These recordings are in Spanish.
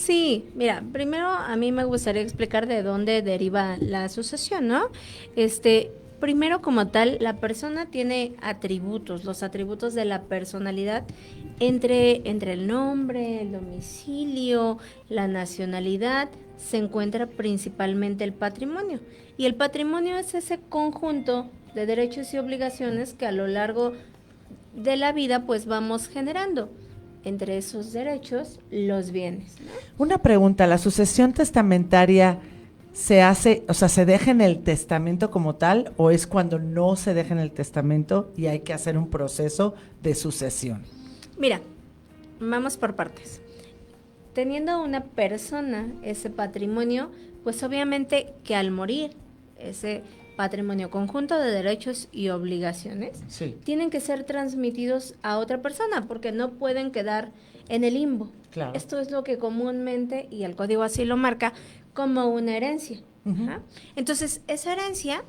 Sí, mira, primero a mí me gustaría explicar de dónde deriva la sucesión, ¿no? Primero como tal, la persona tiene atributos, los atributos de la personalidad entre el nombre, el domicilio, la nacionalidad, se encuentra principalmente el patrimonio. Y el patrimonio es ese conjunto de derechos y obligaciones que a lo largo de la vida pues vamos generando. Entre esos derechos, los bienes, ¿no? Una pregunta, ¿la sucesión testamentaria se hace, o sea, se deja en el testamento como tal o es cuando no se deja en el testamento y hay que hacer un proceso de sucesión? Mira, vamos por partes. Teniendo una persona ese patrimonio, pues obviamente que al morir ese patrimonio, conjunto de derechos y obligaciones, Sí. tienen que ser transmitidos a otra persona porque no pueden quedar en el limbo. Claro. Esto es lo que comúnmente, y el código así lo marca, como una herencia. Uh-huh. Entonces, esa herencia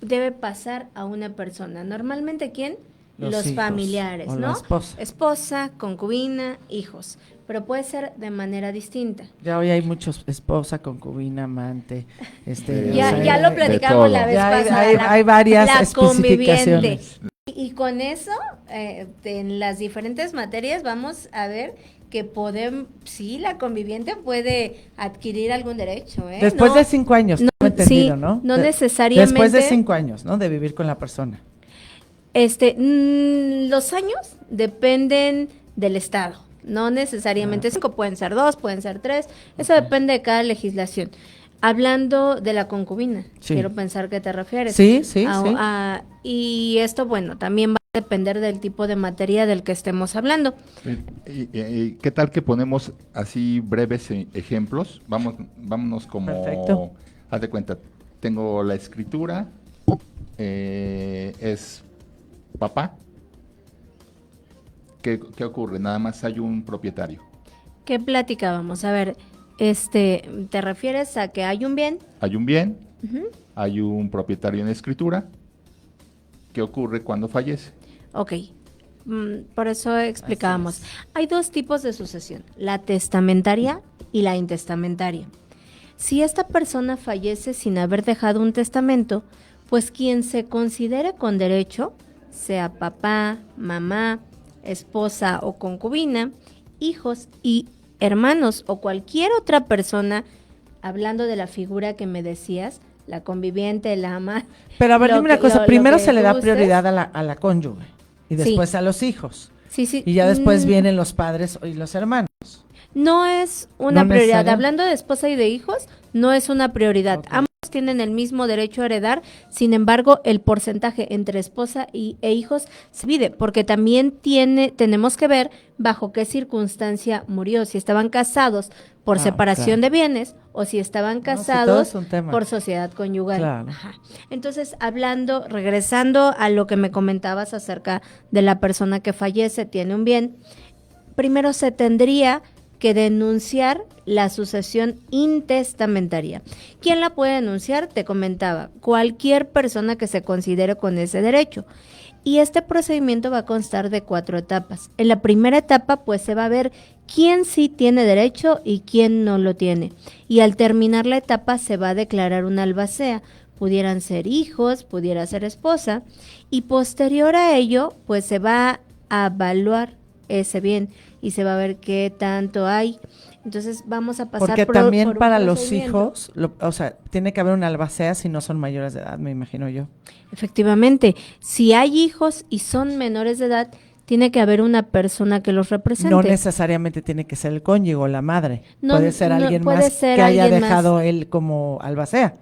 debe pasar a una persona. Normalmente, ¿quién? Los hijos, familiares, o ¿no? la esposa. Esposa, concubina, hijos. Pero puede ser de manera distinta. Ya hoy hay muchos, esposa, concubina, amante. Ya lo platicamos la vez pasada. Hay varias la especificaciones. Y con eso, en las diferentes materias, vamos a ver que sí, la conviviente puede adquirir algún derecho. Después de 5 años, no, tengo entendido, sí, ¿no? No necesariamente. Después de 5 años, ¿no? De vivir con la persona. Los años dependen del estado. No necesariamente 5, pueden ser 2, pueden ser 3. Eso depende de cada legislación. Hablando de la concubina, sí. Quiero pensar que te refieres. Sí. Y esto, bueno, también va a depender del tipo de materia del que estemos hablando. ¿Qué tal que ponemos así breves ejemplos? Vámonos como... Perfecto. Haz de cuenta, tengo la escritura, es papá. ¿Qué ocurre? Nada más hay un propietario. ¿Qué platicábamos? A ver, ¿te refieres a que hay un bien? Hay un bien, Uh-huh. hay un propietario en escritura. ¿Qué ocurre cuando fallece? Ok, por eso explicábamos. Hay 2 tipos de sucesión, la testamentaria y la intestamentaria. Si esta persona fallece sin haber dejado un testamento, pues quien se considere con derecho, sea papá, mamá, esposa o concubina, hijos y hermanos o cualquier otra persona, hablando de la figura que me decías, la conviviente, la ama. Pero a ver, dime una cosa, primero se le da gustes. prioridad a la cónyuge y después Sí. a los hijos. Sí. Y ya después vienen los padres y los hermanos. No es una ¿No prioridad. necesaria? Hablando de esposa y de hijos, no es una prioridad. Okay. Ambos tienen el mismo derecho a heredar, sin embargo, el porcentaje entre esposa e hijos se divide, porque también tenemos que ver bajo qué circunstancia murió, si estaban casados por separación de bienes o si estaban casados por sociedad conyugal. Claro. Ajá. Entonces, regresando a lo que me comentabas acerca de la persona que fallece, tiene un bien, primero se tendría que denunciar la sucesión intestamentaria. ¿Quién la puede denunciar? Te comentaba, cualquier persona que se considere con ese derecho. Y este procedimiento va a constar de 4 etapas. En la primera etapa, pues se va a ver quién sí tiene derecho y quién no lo tiene. Y al terminar la etapa se va a declarar una albacea. Pudieran ser hijos, pudiera ser esposa. Y posterior a ello, pues se va a evaluar ese bien y se va a ver qué tanto hay. Entonces vamos a pasar porque por también un para los procedimiento. hijos, o sea, tiene que haber una albacea si no son mayores de edad, me imagino yo. Efectivamente, si hay hijos y son menores de edad, tiene que haber una persona que los represente. No necesariamente tiene que ser el cónyuge o la madre. No, puede ser alguien puede más ser que haya alguien dejado más. él como albacea.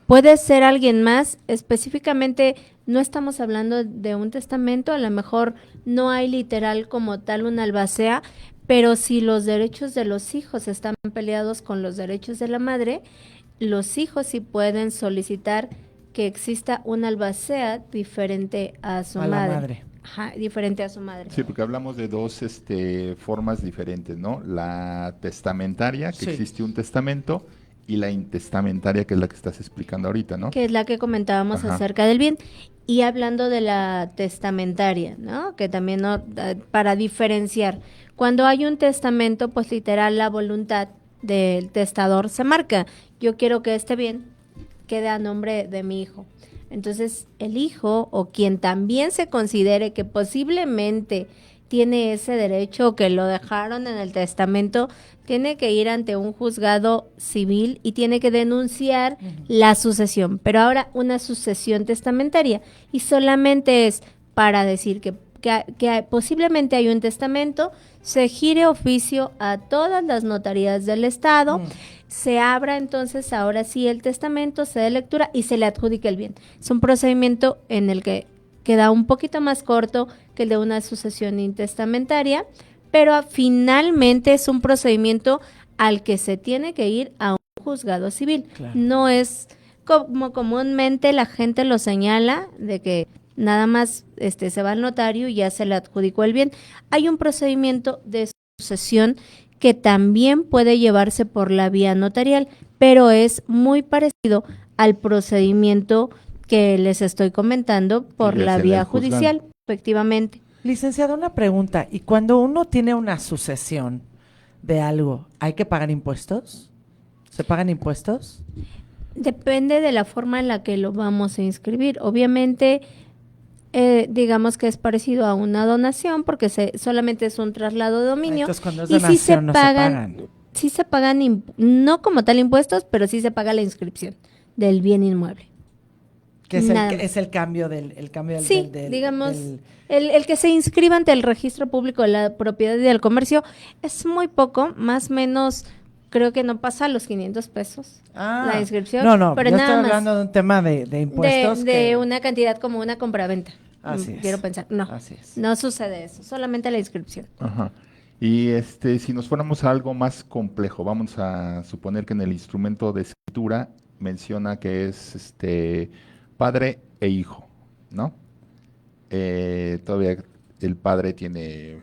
Puede ser alguien más, específicamente no estamos hablando de un testamento, a lo mejor no hay literal como tal una albacea, pero si los derechos de los hijos están peleados con los derechos de la madre, los hijos sí pueden solicitar que exista una albacea diferente a su madre. La madre. Ajá, diferente a su madre. Sí, porque hablamos de 2 formas diferentes, ¿no? La testamentaria, que sí. existe un testamento, y la intestamentaria, que es la que estás explicando ahorita, ¿no? Que es la que comentábamos Ajá. acerca del bien. Y hablando de la testamentaria, ¿no? Que también para diferenciar, cuando hay un testamento, pues literal la voluntad del testador se marca. Yo quiero que este bien quede a nombre de mi hijo. Entonces, el hijo o quien también se considere que posiblemente tiene ese derecho o que lo dejaron en el testamento, tiene que ir ante un juzgado civil y tiene que denunciar la sucesión, pero ahora una sucesión testamentaria, y solamente es para decir que posiblemente hay un testamento, se gire oficio a todas las notarías del estado, se abra entonces ahora sí el testamento, se dé lectura y se le adjudique el bien. Es un procedimiento en el que queda un poquito más corto que el de una sucesión intestamentaria, pero finalmente es un procedimiento al que se tiene que ir a un juzgado civil. Claro. No es como comúnmente la gente lo señala, de que nada más se va al notario y ya se le adjudicó el bien. Hay un procedimiento de sucesión que también puede llevarse por la vía notarial, pero es muy parecido al procedimiento que les estoy comentando por la vía judicial, efectivamente. Licenciada, una pregunta. ¿Y cuando uno tiene una sucesión de algo, hay que pagar impuestos? ¿Se pagan impuestos? Depende de la forma en la que lo vamos a inscribir. Obviamente, digamos que es parecido a una donación porque solamente es un traslado de dominio. Entonces, cuando es y donación, sí se no pagan, sí se pagan, no como tal impuestos, pero sí se paga la inscripción del bien inmueble. Que es Nada el, más. es el cambio del cambio del, Sí, del- digamos, del- el que se inscriba ante el registro público de la propiedad y del comercio es muy poco, más o menos, creo que no pasa los 500 pesos la inscripción. No, pero yo nada estoy más hablando de un tema de impuestos. de una cantidad como una compraventa. Así es. Quiero pensar, no, Así es. no sucede eso, solamente la inscripción. Ajá. Y si nos fuéramos a algo más complejo, vamos a suponer que en el instrumento de escritura menciona que es padre e hijo, ¿no? Todavía el padre tiene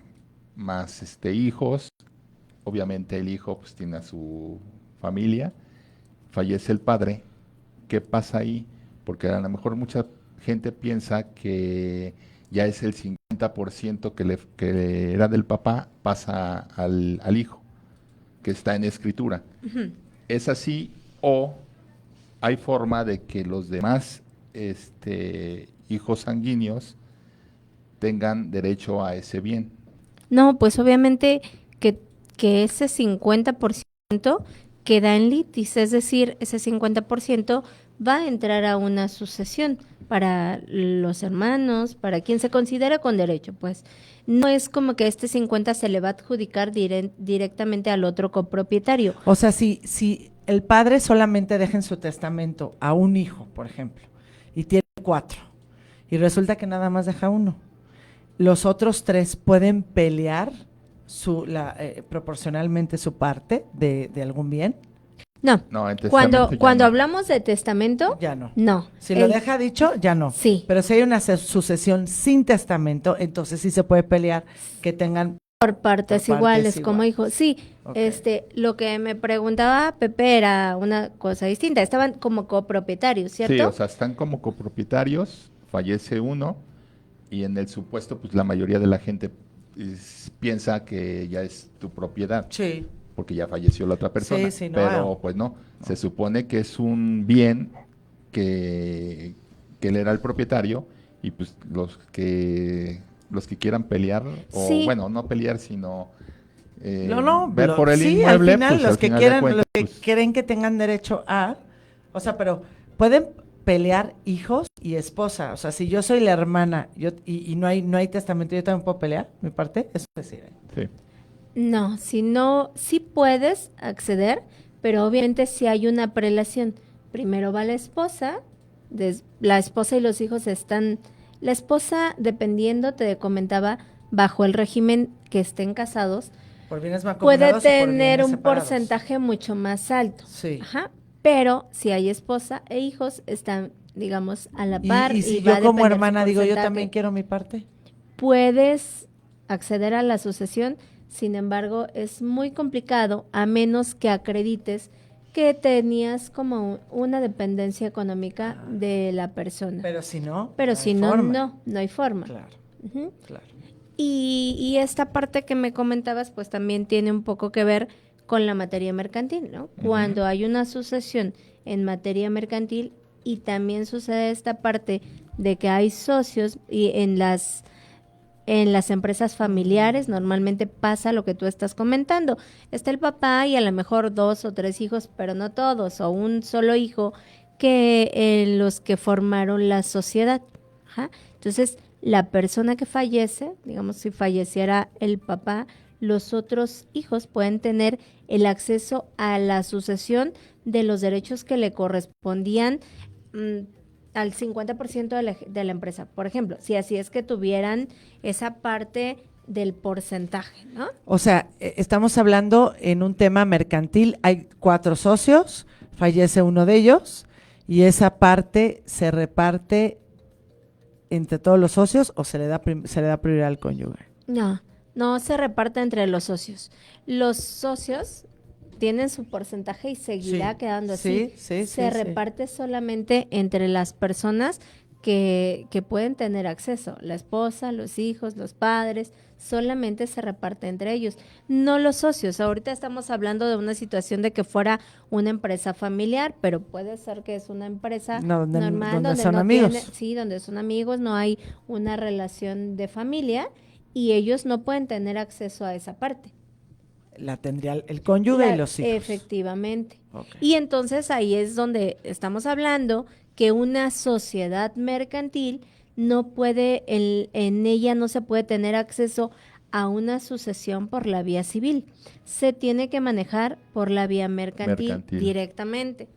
más hijos, obviamente el hijo pues tiene a su familia, fallece el padre, ¿qué pasa ahí? Porque a lo mejor mucha gente piensa que ya es el 50% que era del papá, pasa al hijo, que está en escritura. ¿Es así o hay forma de que los demás hijos sanguíneos tengan derecho a ese bien? No, pues obviamente que ese 50% queda en litis, es decir, ese 50% va a entrar a una sucesión para los hermanos, para quien se considera con derecho, pues. No es como que este 50 se le va a adjudicar directamente al otro copropietario. O sea, si el padre solamente deja en su testamento a un hijo, por ejemplo, y tiene 4, y resulta que nada más deja uno, los otros 3 pueden pelear proporcionalmente su parte de algún bien. No, No, en cuando testamento ya no. hablamos de testamento, Ya no. no. Si lo deja dicho, ya no. Sí. Pero si hay una sucesión sin testamento, entonces sí se puede pelear que tengan Por partes iguales, como iguales. hijo. Sí, Ok. Lo que me preguntaba Pepe era una cosa distinta. Estaban como copropietarios, ¿cierto? Sí, o sea, están como copropietarios, fallece uno y en el supuesto, pues la mayoría de la gente piensa que ya es tu propiedad, Sí. porque ya falleció la otra persona, Sí, no, pero pues no, se supone que es un bien que él era el propietario y pues los que quieran pelear, o Sí. bueno, no pelear, sino ver por el sí, inmueble, al final, pues los al que final de quieran, cuentas, los que pues, creen que tengan derecho a, o sea, pero pueden pelear hijos y esposa. O sea, si yo soy la hermana y no hay testamento, yo también puedo pelear mi parte. Eso es decir. sí. No, si no, sí puedes acceder, pero obviamente si hay una prelación. Primero va la esposa, la esposa y los hijos están, la esposa, dependiendo, te comentaba, bajo el régimen que estén casados, Por bienes puede mancomunados y por tener bienes un separados. porcentaje mucho más alto. Sí. Ajá. Pero si hay esposa e hijos, están, digamos, a la par. Y si va a yo como depender su hermana digo, yo porcentaje. también quiero mi parte. Puedes acceder a la sucesión, sin embargo, es muy complicado a menos que acredites que tenías como una dependencia económica de la persona. Pero si no, Pero no si hay no, forma. no hay forma. Claro, Ujú. claro. Y esta parte que me comentabas, pues también tiene un poco que ver con la materia mercantil, ¿no? Cuando hay una sucesión en materia mercantil y también sucede esta parte de que hay socios y en las empresas familiares normalmente pasa lo que tú estás comentando. Está el papá y a lo mejor 2 o 3 hijos, pero no todos, o un solo hijo que los que formaron la sociedad. Ajá. Entonces, la persona que fallece, digamos, si falleciera el papá, los otros hijos pueden tener el acceso a la sucesión de los derechos que le correspondían al 50% de la empresa. Por ejemplo, si así es que tuvieran esa parte del porcentaje, ¿no? O sea, estamos hablando en un tema mercantil. Hay 4 socios, fallece uno de ellos y esa parte se reparte entre todos los socios o se le da prioridad al cónyuge. No, no se reparte entre los socios. Los socios tienen su porcentaje y seguirá Sí, quedando así. sí, Se reparte solamente entre las personas que pueden tener acceso. La esposa, los hijos, los padres, solamente se reparte entre ellos, no los socios. Ahorita estamos hablando de una situación de que fuera una empresa familiar, pero puede ser que es una empresa No, normal donde donde son no amigos. sí, donde son amigos, no hay una relación de familia y ellos no pueden tener acceso a esa parte. La tendría el cónyuge y los hijos. Efectivamente. Okay. Y entonces ahí es donde estamos hablando que una sociedad mercantil no puede, en ella no se puede tener acceso a una sucesión por la vía civil. Se tiene que manejar por la vía mercantil. Directamente.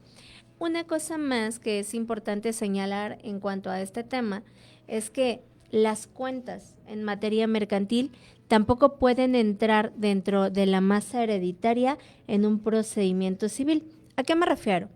Una cosa más que es importante señalar en cuanto a este tema es que las cuentas en materia mercantil tampoco pueden entrar dentro de la masa hereditaria en un procedimiento civil. ¿A qué me refiero?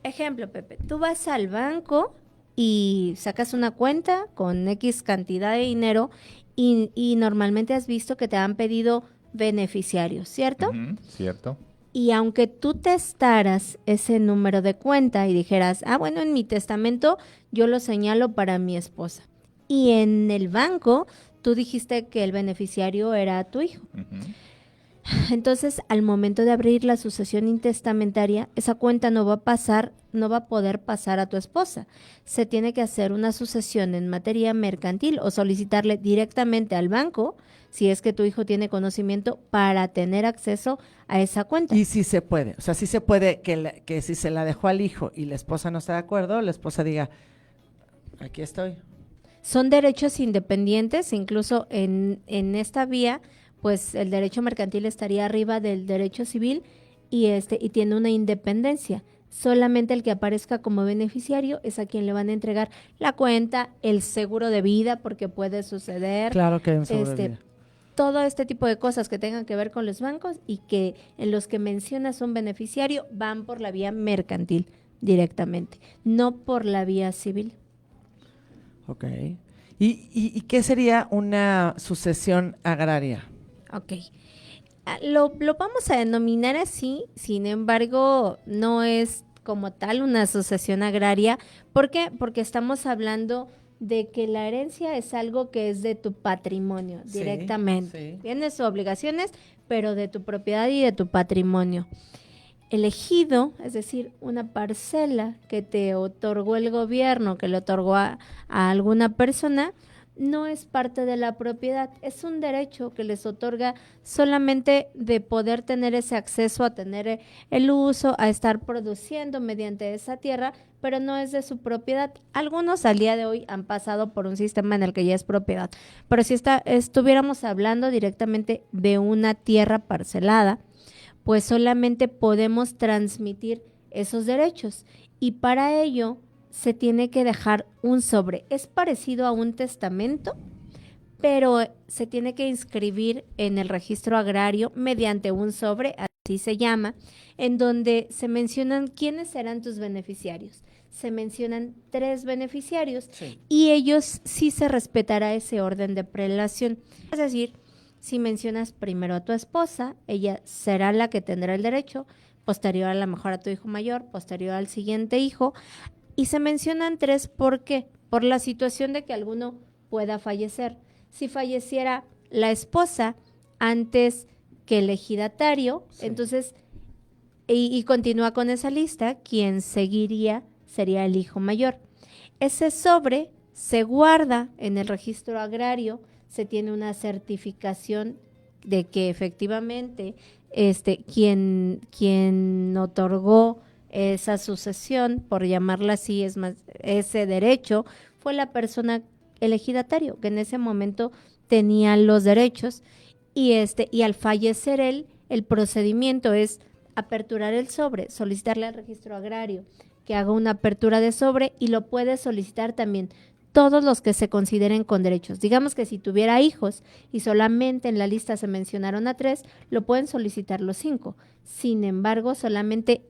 Ejemplo, Pepe, tú vas al banco y sacas una cuenta con X cantidad de dinero y normalmente has visto que te han pedido beneficiarios, ¿cierto? Cierto. Y aunque tú testaras ese número de cuenta y dijeras, bueno, en mi testamento yo lo señalo para mi esposa. Y en el banco tú dijiste que el beneficiario era tu hijo. Entonces, al momento de abrir la sucesión intestamentaria, esa cuenta no va a poder pasar a tu esposa. Se tiene que hacer una sucesión en materia mercantil o solicitarle directamente al banco, si es que tu hijo tiene conocimiento, para tener acceso a esa cuenta. Y si se puede, o sea, sí se puede que si se la dejó al hijo y la esposa no está de acuerdo, la esposa diga, aquí estoy. Son derechos independientes, incluso en esta vía, pues el derecho mercantil estaría arriba del derecho civil y tiene una independencia. Solamente el que aparezca como beneficiario es a quien le van a entregar la cuenta, el seguro de vida, porque puede suceder. Claro que hay un seguro de vida. Todo este tipo de cosas que tengan que ver con los bancos y que en los que mencionas un beneficiario van por la vía mercantil directamente, no por la vía civil. Ok. ¿Y qué sería una sucesión agraria? Ok. Lo vamos a denominar así, sin embargo, no es como tal una sucesión agraria. ¿Por qué? Porque estamos hablando de que la herencia es algo que es de tu patrimonio directamente. Sí. Tienes obligaciones, pero de tu propiedad y de tu patrimonio. El ejido, es decir, una parcela que te otorgó el gobierno, que le otorgó a alguna persona, no es parte de la propiedad, es un derecho que les otorga solamente de poder tener ese acceso a tener el uso, a estar produciendo mediante esa tierra, pero no es de su propiedad. Algunos al día de hoy han pasado por un sistema en el que ya es propiedad, pero si estuviéramos hablando directamente de una tierra parcelada, pues solamente podemos transmitir esos derechos y para ello se tiene que dejar un sobre. Es parecido a un testamento, pero se tiene que inscribir en el registro agrario mediante un sobre, así se llama, en donde se mencionan quiénes serán tus beneficiarios. Se mencionan 3 beneficiarios y ellos sí se respetará ese orden de prelación. Es decir, Si mencionas primero a tu esposa, ella será la que tendrá el derecho, posterior a lo mejor a tu hijo mayor, posterior al siguiente hijo. Y se mencionan 3, ¿por qué? Por la situación de que alguno pueda fallecer. Si falleciera la esposa antes que el ejidatario, Sí. entonces, y continúa con esa lista, quien seguiría sería el hijo mayor. Ese sobre se guarda en el registro agrario, se tiene una certificación de que efectivamente quien otorgó esa sucesión, por llamarla así, es más, ese derecho, fue la persona, el ejidatario, que en ese momento tenía los derechos, y al fallecer él, el procedimiento es aperturar el sobre, solicitarle al registro agrario que haga una apertura de sobre, y lo puede solicitar también todos los que se consideren con derechos. Digamos que si tuviera hijos y solamente en la lista se mencionaron a 3, lo pueden solicitar los 5. Sin embargo, solamente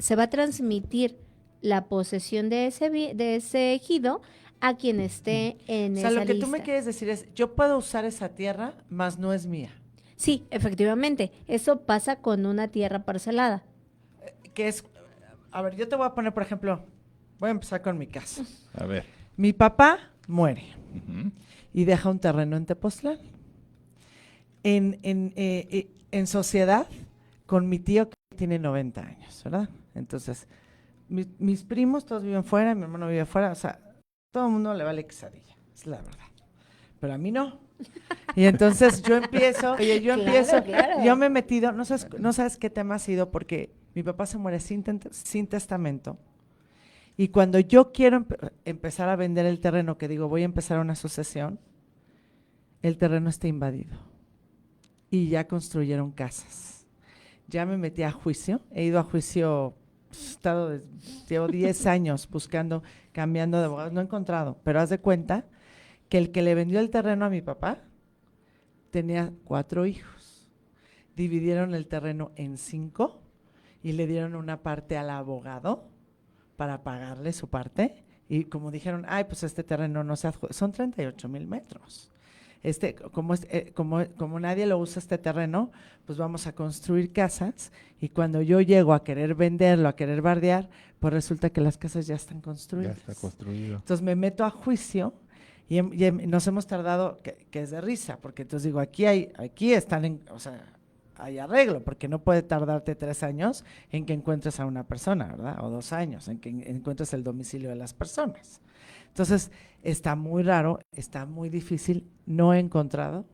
se va a transmitir la posesión de ese ejido a quien esté en O sea, esa lo que lista. tú me quieres decir es, yo puedo usar esa tierra, mas no es mía. Sí, efectivamente, eso pasa con una tierra parcelada. Que es, a ver, yo te voy a poner, por ejemplo, voy a empezar con mi caso. A ver. Mi papá muere Ujú. y deja un terreno en Tepoztlán. En sociedad con mi tío que tiene 90 años, ¿verdad? Entonces, mis primos todos viven fuera, mi hermano vive fuera, o sea, todo el mundo le vale quesadilla, es la verdad. Pero a mí no. Y entonces yo empiezo, Claro. yo me he metido, no sabes qué tema ha sido, porque mi papá se muere sin testamento. Y cuando yo quiero empezar a vender el terreno, que digo, voy a empezar una sucesión, el terreno está invadido. Y ya construyeron casas. Ya me metí a juicio, he ido a juicio, llevo 10 años buscando, cambiando de abogados, no he encontrado, pero haz de cuenta que el que le vendió el terreno a mi papá tenía 4 hijos. Dividieron el terreno en 5 y le dieron una parte al abogado para pagarle su parte, y como dijeron, ay, pues este terreno no se adjudica, son 38,000 metros. Como nadie lo usa este terreno, pues vamos a construir casas, y cuando yo llego a querer venderlo, a querer bardear, pues resulta que las casas ya están Ya construidas. está construido. Entonces me meto a juicio y nos hemos tardado, que es de risa, porque entonces digo, aquí están, o sea, hay arreglo, porque no puede tardarte 3 años en que encuentres a una persona, ¿verdad? O 2 años en que encuentres el domicilio de las personas. Entonces, está muy raro, está muy difícil, no he encontrado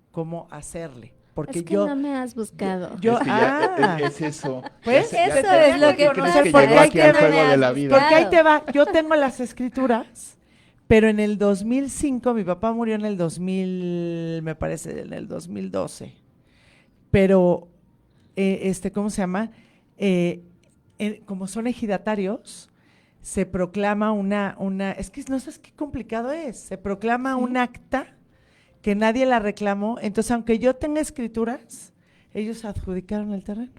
cómo hacerle. Porque Es que no me has buscado. yo- Es que ya ah. es eso. Pues, Ya eso te- es lo que ¿Crees pasa, que porque llegó ahí aquí te al va, juego de la has vida? porque ahí Claro. te va, yo tengo las escrituras, pero en el 2005, mi papá murió en el 2000, me parece, en el 2012. Pero, ¿cómo se llama? Como son ejidatarios, se proclama es que no sabes qué complicado es, se proclama un acta que nadie la reclamó, entonces aunque yo tenga escrituras, ellos adjudicaron el terreno.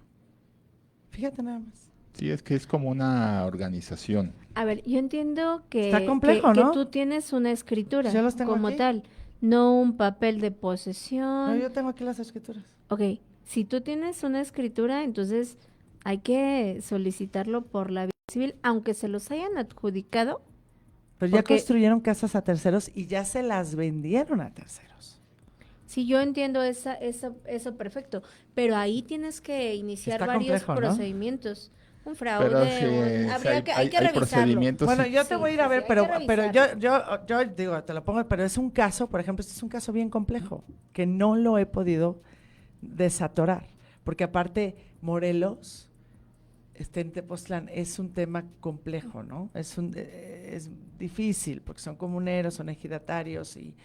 Fíjate nada más. Sí, es que es como una organización. A ver, yo entiendo Está complejo, que ¿no? tú tienes una escritura Yo los tengo como aquí. tal, no un papel de No, posesión. yo tengo aquí las escrituras. Ok, si tú tienes una escritura, entonces hay que solicitarlo por la vía civil, aunque se los hayan adjudicado. Pero ya Porque- construyeron casas a terceros y ya se las vendieron a terceros. Sí, yo entiendo eso perfecto, pero ahí tienes que iniciar Está varios complejo, ¿no? procedimientos. Un Pero fraude, sí, habría que, hay que hay revisarlo. procedimientos. Bueno, yo te Sí, voy a ir a sí, ver, hay pero, que pero revisarlo. yo digo, te lo pongo, pero es un caso, por ejemplo, este es un caso bien complejo, que no lo he podido desatorar, porque aparte Morelos, en Tepoztlán, es un tema complejo, ¿no? Es difícil, porque son comuneros, son ejidatarios, y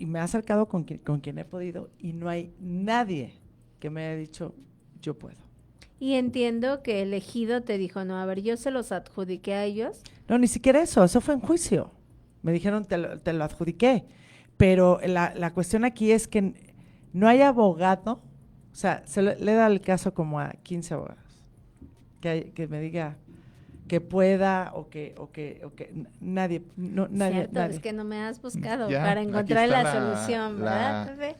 me he acercado con quien he podido, y no hay nadie que me haya dicho, yo puedo. Y entiendo que el ejido te dijo, no, a ver, yo se los adjudiqué a ellos. No, ni siquiera eso fue en juicio. Me dijeron, te lo adjudiqué. Pero la cuestión aquí es que no hay abogado, o sea, le he dado el caso como a 15 abogados, que me diga que pueda nadie, no, nadie, Cierto, nadie. es que no me has buscado Ya, para aquí encontrar está la solución, ¿verdad, Pepe?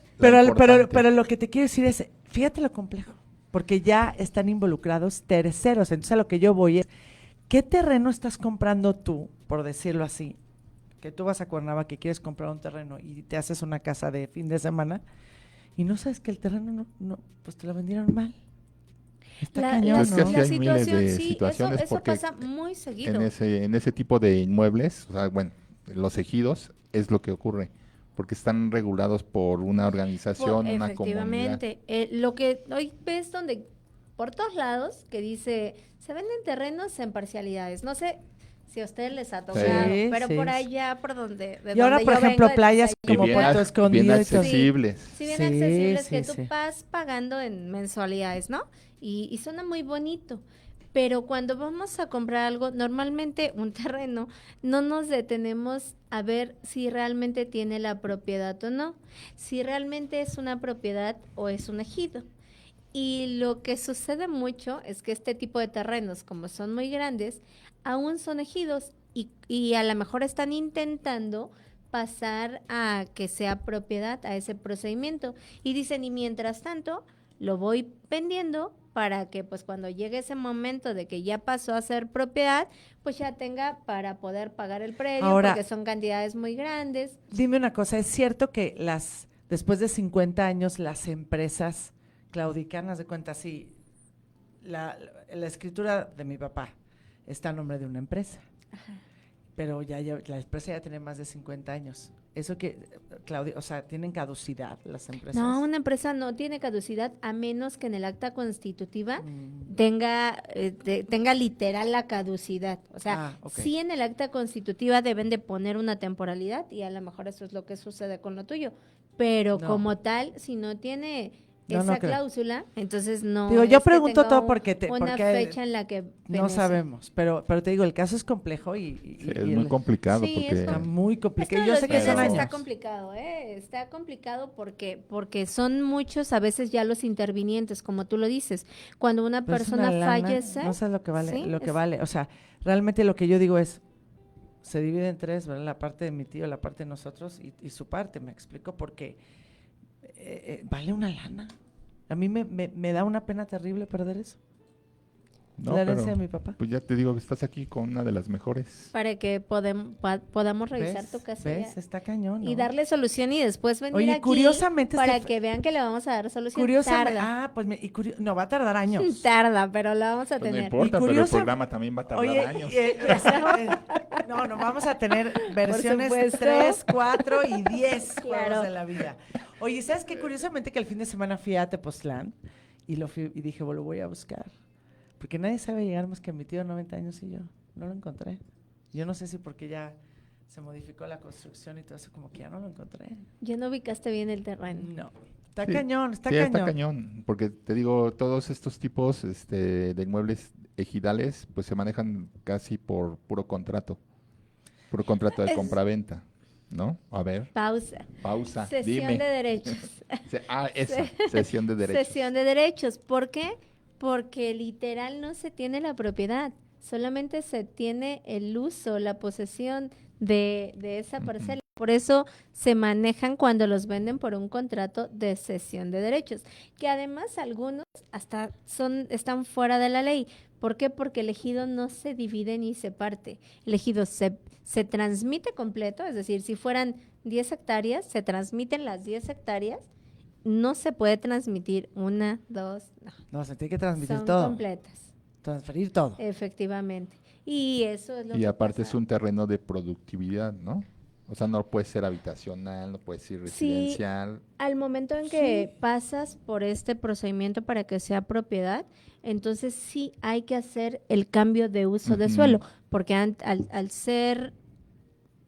Pero lo que te quiero decir es, fíjate lo complejo, porque ya están involucrados terceros. Entonces a lo que yo voy es, ¿qué terreno estás comprando tú, por decirlo así? Que tú vas a Cuernavaca, que quieres comprar un terreno y te haces una casa de fin de semana y no sabes que el terreno pues te lo vendieron mal. Está cañón, Es que ¿no? así hay miles de Sí, situaciones eso porque pasa muy seguido. en ese tipo de inmuebles, o sea, bueno, los ejidos es lo que ocurre, porque están regulados por una organización, una comunidad. Efectivamente, lo que hoy ves donde por todos lados que dice se venden terrenos en parcialidades. No sé si a ustedes les ha tocado, Sí, pero sí, por sí. allá, por donde, de Y ahora, donde por yo ejemplo, vengo, playas Y como bien, Puerto bien Escondido y todo. accesibles. sí, bien Sí, accesibles sí, que tú sí. vas pagando en mensualidades, ¿no? Y suena muy bonito. Pero cuando vamos a comprar algo, normalmente un terreno, no nos detenemos a ver si realmente tiene la propiedad o no, si realmente es una propiedad o es un ejido. Y lo que sucede mucho es que este tipo de terrenos, como son muy grandes, aún son ejidos y a lo mejor están intentando pasar a que sea propiedad a ese procedimiento. Y dicen, y mientras tanto, lo voy vendiendo para que pues cuando llegue ese momento de que ya pasó a ser propiedad, pues ya tenga para poder pagar el predio, Ahora, porque son cantidades muy grandes. dime una cosa, ¿es cierto que después de 50 años las empresas claudican, haz de cuenta, sí, la escritura de mi papá está a nombre de una empresa, pero la empresa ya tiene más de 50 años. Eso que, Claudia, o sea, ¿tienen caducidad las empresas? No, una empresa no tiene caducidad a menos que en el acta constitutiva Mm. tenga literal la caducidad. O sea, Ok. sí en el acta constitutiva deben de poner una temporalidad y a lo mejor eso es lo que sucede con lo tuyo. Pero No. como tal, si no tiene No, esa no creo. cláusula, entonces no Digo, yo es que pregunto tenga todo porque una fecha en la que no vence. sabemos, pero te digo, el caso es complejo Sí, es muy complicado Sí, es porque está muy Esto complicado. de Yo los sé que son bienes Pero- está años. complicado, ¿eh? Está complicado porque son muchos a veces ya los intervinientes, como tú lo dices. Cuando una Pero es una persona lana, fallece, no sé lo que vale, sí, vale. O sea, realmente lo que yo digo es, se divide en tres, ¿verdad? La parte de mi tío, la parte de nosotros y su parte, me explico, porque vale una lana. A mí me da una pena terrible perder eso. no, La pero herencia de mi papá. pues ya te digo que estás aquí con una de las mejores. para que podamos revisar ¿Ves? tu casa ¿Ves? Está cañón, y ¿no? darle solución y después venir Oye, aquí curiosamente para este que vean que le vamos a dar solución. Curiosamente, Tarda, pues no, va a tardar años. tarda, pero la vamos a Pues no tener. importa, Y pero el curiosa- programa también va a tardar Oye, años. no, vamos a tener versiones supuesto. 3, 4 y 10 Claro. juegos de la vida. Oye, ¿sabes qué? Curiosamente que el fin de semana fui a Tepoztlán y dije, bueno, lo voy a buscar. Porque nadie sabe llegar más que mi tío de 90 años y yo. No lo encontré. Yo no sé si porque ya se modificó la construcción y todo eso, como que ya no lo encontré. Ya no ubicaste bien el terreno. No. Está Sí, cañón, está sí, cañón. está cañón, porque te digo, todos estos tipos de inmuebles ejidales, pues se manejan casi por puro contrato de Es- compraventa, ¿no? A ver, Pausa. pausa, Cesión dime. de derechos. Esa, cesión de derechos. Cesión de derechos. ¿Por qué? Porque literal no se tiene la propiedad, solamente se tiene el uso, la posesión de esa parcela. Por eso se manejan cuando los venden por un contrato de cesión de derechos, que además algunos hasta están fuera de la ley. ¿Por qué? Porque el ejido no se divide ni se parte. El ejido se transmite completo, es decir, si fueran 10 hectáreas, se transmiten las 10 hectáreas. No se puede transmitir una, dos, no. No, se tiene que transmitir Son todo. completas, Transferir todo. efectivamente. Y eso es lo Y que aparte pasa. es un terreno de productividad, ¿no? O sea, no puede ser habitacional, no puede ser Sí. residencial. Al momento en que pasas por este procedimiento para que sea propiedad, entonces sí hay que hacer el cambio de uso de Ujú. suelo, porque al ser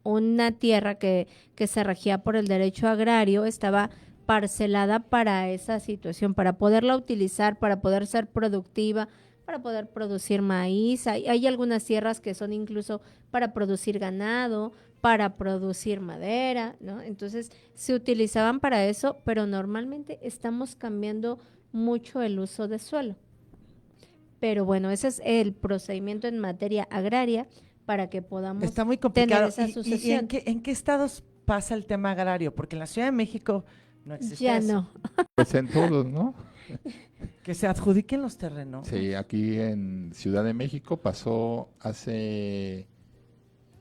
una tierra que se regía por el derecho agrario, estaba parcelada para esa situación, para poderla utilizar, para poder ser productiva, para poder producir maíz. Hay algunas tierras que son incluso para producir ganado, para producir madera, ¿no? Entonces se utilizaban para eso, pero normalmente estamos cambiando mucho el uso de suelo. Pero bueno, ese es el procedimiento en materia agraria para que podamos Está muy tener complicado. esa ¿Y sucesión. en qué estados pasa el tema agrario? Porque en la Ciudad de México no existe Ya eso. no. Pues en todos, ¿no? Que se adjudiquen los terrenos. Sí, aquí en Ciudad de México pasó hace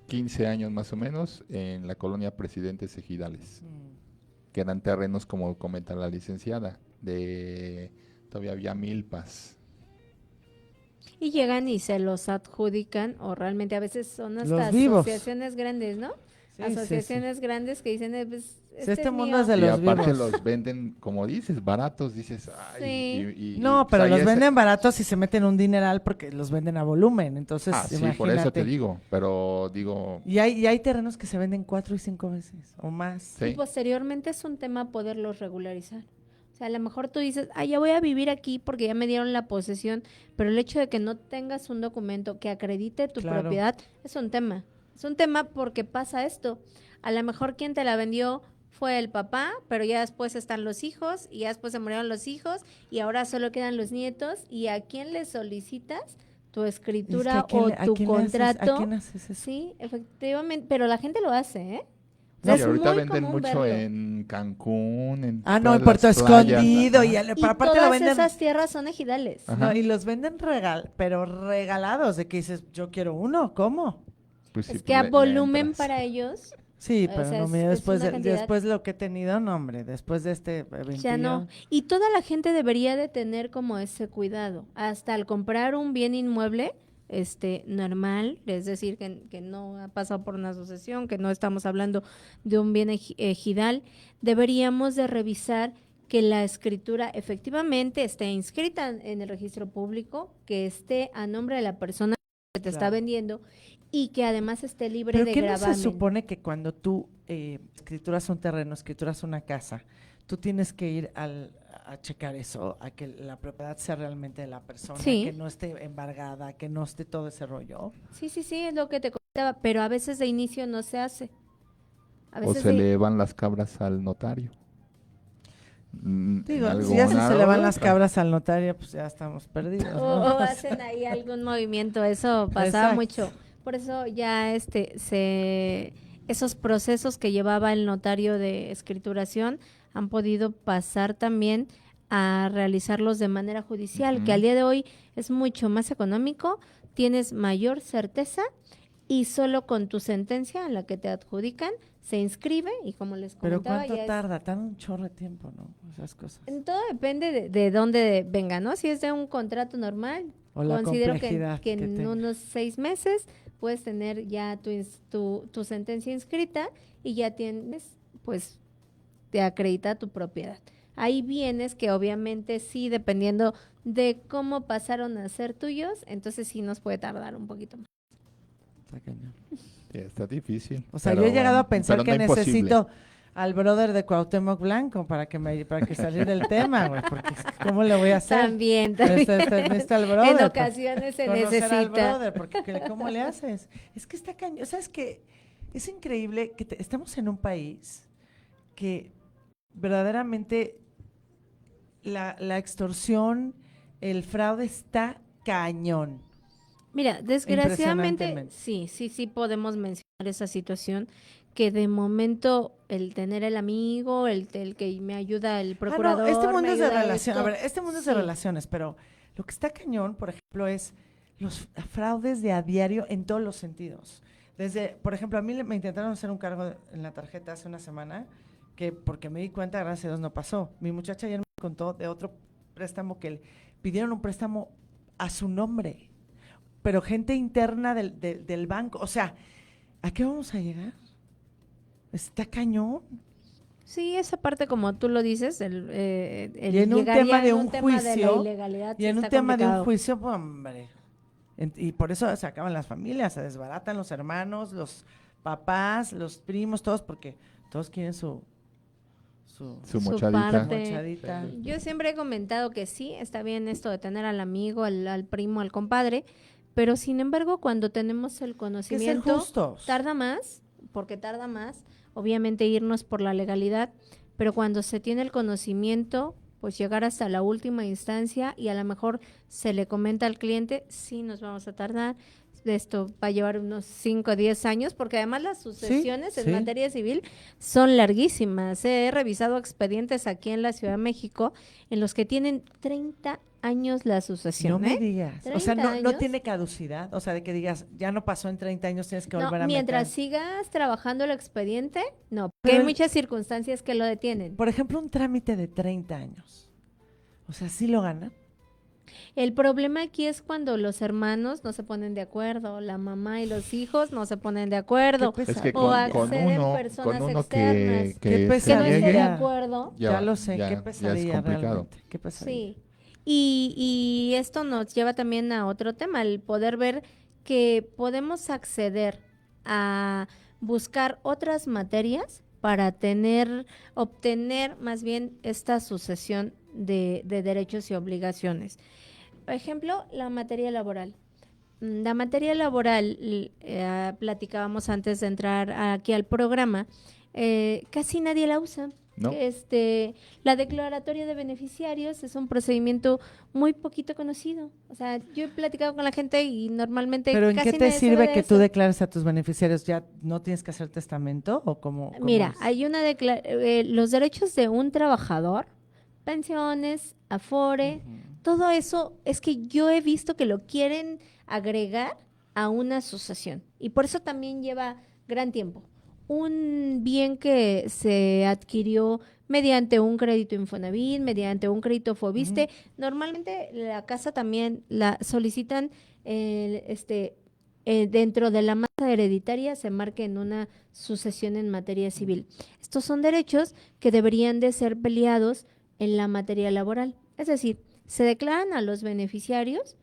15 años más o menos en la colonia Presidentes Ejidales, que eran terrenos, como comenta la licenciada, de todavía había milpas. Y llegan y se los adjudican, o realmente a veces son hasta Los vivos. asociaciones grandes, ¿no? Sí, Asociaciones grandes que dicen, pues, Sí, este es mundo mío. es de Y los aparte vivos. los venden, como dices, baratos, dices, ay, Sí. No, pues pero ahí los es- venden baratos y se meten un dineral porque los venden a volumen. Entonces, Ah, sí, imagínate. por eso te digo, pero digo, Y hay terrenos que se venden 4 y 5 veces o más. Y sí, posteriormente es un tema poderlos regularizar. O sea, a lo mejor tú dices, ah, ya voy a vivir aquí porque ya me dieron la posesión, pero el hecho de que no tengas un documento que acredite tu Claro. propiedad es un tema. Es un tema porque pasa esto. A lo mejor quien te la vendió fue el papá, pero ya después están los hijos y ya después se murieron los hijos y ahora solo quedan los nietos. ¿Y a quién le solicitas tu Es que escritura ¿a quién o le- a tu quién le haces- contrato? ¿A quién haces eso? Sí, efectivamente, pero la gente lo hace, ¿eh? O sí, sea, es ahorita muy venden común mucho verlo. en Cancún, en Ah, no, todas en Puerto las playas, Escondido. ajá. Pero Y aparte lo todas venden. esas tierras son ejidales. Ajá. No, y los venden pero regalados, de que dices, yo quiero uno, ¿cómo? Pues sí, Es que a le volumen entras. para ellos Sí, O pero sea, no, es- mira, es después, una cantidad. después lo que he tenido, no, hombre, después de este ya no. Y toda la gente debería de tener como ese cuidado. Hasta al comprar un bien inmueble, normal, es decir, que no ha pasado por una sucesión, que no estamos hablando de un bien ejidal, deberíamos de revisar que la escritura efectivamente esté inscrita en el registro público, que esté a nombre de la persona que te está Claro. vendiendo y que además esté libre ¿Pero de qué no gravamen. se supone que cuando tú escrituras un terreno, escrituras una casa, tú tienes que ir a checar eso, a que la propiedad sea realmente de la persona, Sí. que no esté embargada, que no esté todo ese rollo? Sí, sí, sí, es lo que te comentaba, pero a veces de inicio no se hace. A O veces se de- le van las cabras al notario. Digo, En si ya se le van alguna las otra. cabras al notario, pues ya estamos perdidos, o, ¿no? o hacen ahí algún movimiento, eso pasaba Exacto. mucho. Por eso ya esos procesos que llevaba el notario de escrituración han podido pasar también a realizarlos de manera judicial, Ujú. que al día de hoy es mucho más económico, tienes mayor certeza y solo con tu sentencia en la que te adjudican se inscribe y como les Pero comentaba ¿cuánto ya es- tarda? Tarda un chorro de tiempo, ¿no? Esas cosas. Todo depende de dónde venga, ¿no? Si es de un contrato normal, O la considero complejidad que que en tenga. unos 6 meses puedes tener ya tu sentencia inscrita y ya tienes, pues, te acredita tu propiedad. Hay bienes que obviamente sí, dependiendo de cómo pasaron a ser tuyos, entonces sí nos puede tardar un poquito más. Está cañón. Sí, está difícil. O sea, pero yo he llegado bueno, a pensar pero que no imposible. necesito al brother de Cuauhtémoc Blanco para que salir del tema, güey, porque ¿cómo le voy a hacer? También, Necesita al brother. en para ocasiones se conocer al necesita. brother, porque ¿cómo le haces? Es que está cañón, ¿sabes qué? Es increíble que estamos en un país que verdaderamente la extorsión, el fraude está cañón. Mira, desgraciadamente, Impresionantemente. sí podemos mencionar esa situación que de momento el tener el amigo, el que me ayuda el procurador, este mundo me es de ayuda relaciones. A esto. ver, este mundo es de Sí. relaciones, pero lo que está cañón, por ejemplo, es los fraudes de a diario en todos los sentidos. Desde, por ejemplo, a mí me intentaron hacer un cargo en la tarjeta hace una semana, que porque me di cuenta, gracias a Dios, no pasó. Mi muchacha ayer me contó de otro préstamo que pidieron un préstamo a su nombre, pero gente interna del banco. O sea, ¿a qué vamos a llegar? Está cañón. Sí, esa parte como tú lo dices, el Y en un llegar tema ya de en un tema de la juicio, ilegalidad, Y sí en un está tema de un complicado. juicio, pues, hombre. Y por eso se acaban las familias, se desbaratan los hermanos, los papás, los primos, todos, porque todos quieren su Su mochadita. parte. mochadita. Yo siempre he comentado que sí, está bien esto de tener al amigo, al primo, al compadre, pero sin embargo, cuando tenemos el Que ser conocimiento, justos. tarda más, porque tarda más, obviamente irnos por la legalidad, pero cuando se tiene el conocimiento, pues llegar hasta la última instancia y a lo mejor se le comenta al cliente, sí, nos vamos a tardar, esto va a llevar unos 5 o 10 años, porque además las sucesiones Sí, en sí. materia civil son larguísimas. He revisado expedientes aquí en la Ciudad de México en los que tienen 30 años la sucesión. No me ¿eh? digas. O sea, 30 no años. tiene caducidad. O sea, de que digas, ya no pasó en 30 años, tienes que No, volver a mientras meter. sigas trabajando el expediente, no, porque Pero hay el- muchas circunstancias que lo detienen. Por ejemplo, un trámite de 30 años. O sea, ¿sí lo ganan? El problema aquí es cuando los hermanos no se ponen de acuerdo, la mamá y los hijos no se ponen de acuerdo, Qué Es que o pesadilla. acceden con personas uno externas Qué que se que no esté de pesadilla. acuerdo. Ya lo sé, ya qué es pesadilla complicado. realmente. Qué pesadilla. Sí, y esto nos lleva también a otro tema, el poder ver que podemos acceder a buscar otras materias para obtener más bien esta sucesión de derechos y obligaciones. Por ejemplo, la materia laboral. La materia laboral, platicábamos antes de entrar aquí al programa, casi nadie la usa. ¿No? La declaratoria de beneficiarios es un procedimiento muy poquito conocido. O sea, yo he platicado con la gente y normalmente Pero ¿en casi qué te nadie sabe sirve de que tú eso. declares a tus beneficiarios? ¿Ya no tienes que hacer testamento? ¿O cómo Mira, es? hay los derechos de un trabajador, pensiones, afore, todo eso es que yo he visto que lo quieren agregar a una sucesión y por eso también lleva gran tiempo. Un bien que se adquirió mediante un crédito Infonavit, mediante un crédito Fobiste, normalmente la casa también la solicitan dentro de la masa hereditaria se marque en una sucesión en materia civil. Estos son derechos que deberían de ser peleados en la materia laboral. Es decir, se declaran a los beneficiarios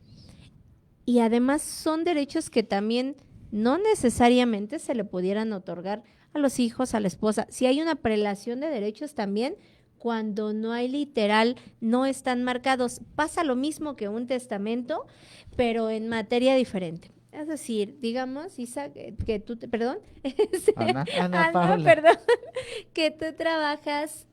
y además son derechos que también no necesariamente se le pudieran otorgar a los hijos, a la esposa. Si hay una prelación de derechos también, cuando no hay literal, no están marcados. Pasa lo mismo que un testamento, pero en materia diferente. Es decir, digamos, Isa, que tú, perdón, Ana. Ana Ana, Paula. perdón, que tú trabajas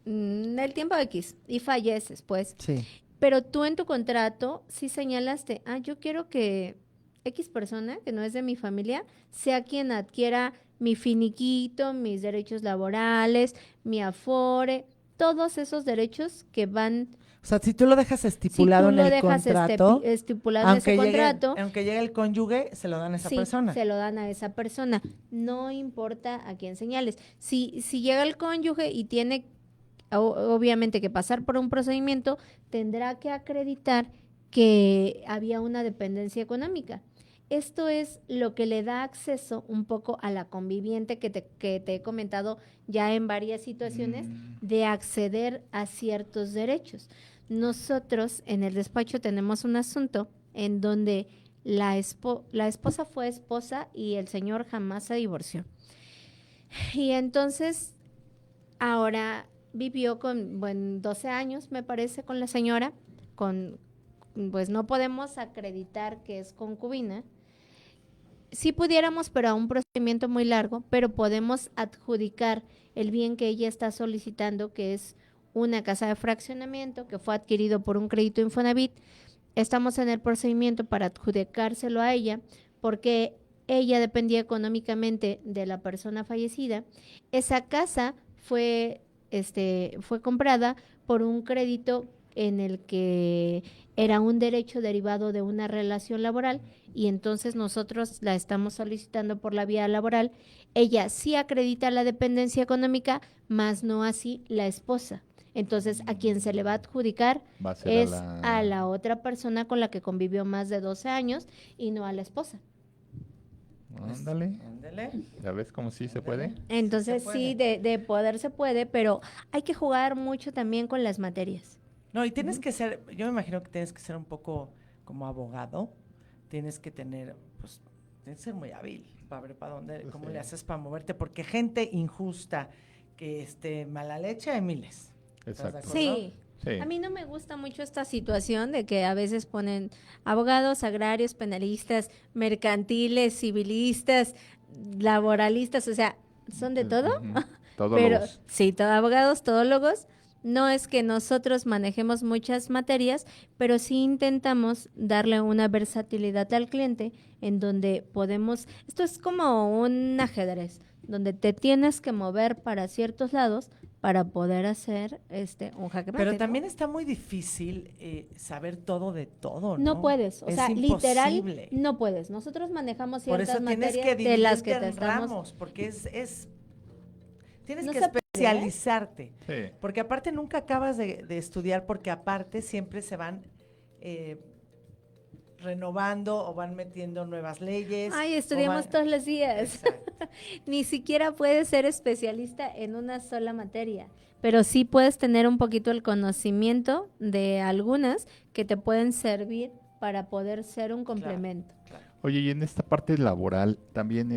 el tiempo X y falleces, pues. Sí. Pero tú en tu contrato sí señalaste, yo quiero que X persona, que no es de mi familia, sea quien adquiera mi finiquito, mis derechos laborales, mi afore, todos esos derechos que van, O sea, si tú lo dejas si estipulado tú en lo el dejas contrato, estipulado en ese contrato, aunque llegue el cónyuge, se lo dan a esa sí, persona. se lo dan a esa persona. No importa a quién señales. Si llega el cónyuge y tiene obviamente que pasar por un procedimiento, tendrá que acreditar que había una dependencia económica. Esto es lo que le da acceso un poco a la conviviente que te he comentado ya en varias situaciones de acceder a ciertos derechos. Nosotros en el despacho tenemos un asunto en donde la esposa fue esposa y el señor jamás se divorció. Y entonces ahora vivió con, 12 años, me parece, con la señora, pues no podemos acreditar que es concubina. Sí pudiéramos, pero a un procedimiento muy largo, pero podemos adjudicar el bien que ella está solicitando, que es una casa de fraccionamiento que fue adquirido por un crédito Infonavit. Estamos en el procedimiento para adjudicárselo a ella, porque ella dependía económicamente de la persona fallecida. Esa casa fue comprada por un crédito en el que era un derecho derivado de una relación laboral y entonces nosotros la estamos solicitando por la vía laboral. Ella sí acredita la dependencia económica, más no así la esposa. Entonces, a quien se le va a adjudicar Va a ser es a la otra persona con la que convivió más de 12 años y no a la esposa. Ándale. Ándele. ¿Ya ves cómo sí se puede? Entonces, se sí, puede. de poder se puede, pero hay que jugar mucho también con las materias. No, y tienes que ser, yo me imagino que tienes que ser un poco como abogado, tienes que tener, pues, tienes que ser muy hábil para ver para dónde, Pues cómo sí. le haces para moverte, porque gente injusta, que mala leche hay miles. ¿Estás de Exacto. acuerdo? Sí. Sí. A mí no me gusta mucho esta situación de que a veces ponen abogados, agrarios, penalistas, mercantiles, civilistas, laboralistas, o sea, son de todo. Ujú. Pero Todólogos. sí, abogados, todólogos, No es que nosotros manejemos muchas materias, pero sí intentamos darle una versatilidad al cliente en donde podemos, esto es como un ajedrez, donde te tienes que mover para ciertos lados para poder hacer un jaque mate, Pero ¿no? también está muy difícil saber todo de todo, ¿no? No puedes, o Es sea, imposible. literal, no puedes. Nosotros manejamos Por ciertas eso tienes materias que de las dividirte que te en estamos... ramos, porque tienes No que se puede, ¿eh? especializarte. Sí. Porque aparte nunca acabas de estudiar, porque aparte siempre se van renovando o van metiendo nuevas leyes. Ay, o estudiamos van- todos los días. Exacto. Ni siquiera puedes ser especialista en una sola materia, pero sí puedes tener un poquito el conocimiento de algunas que te pueden servir para poder ser un complemento. Claro. Oye, y en esta parte laboral también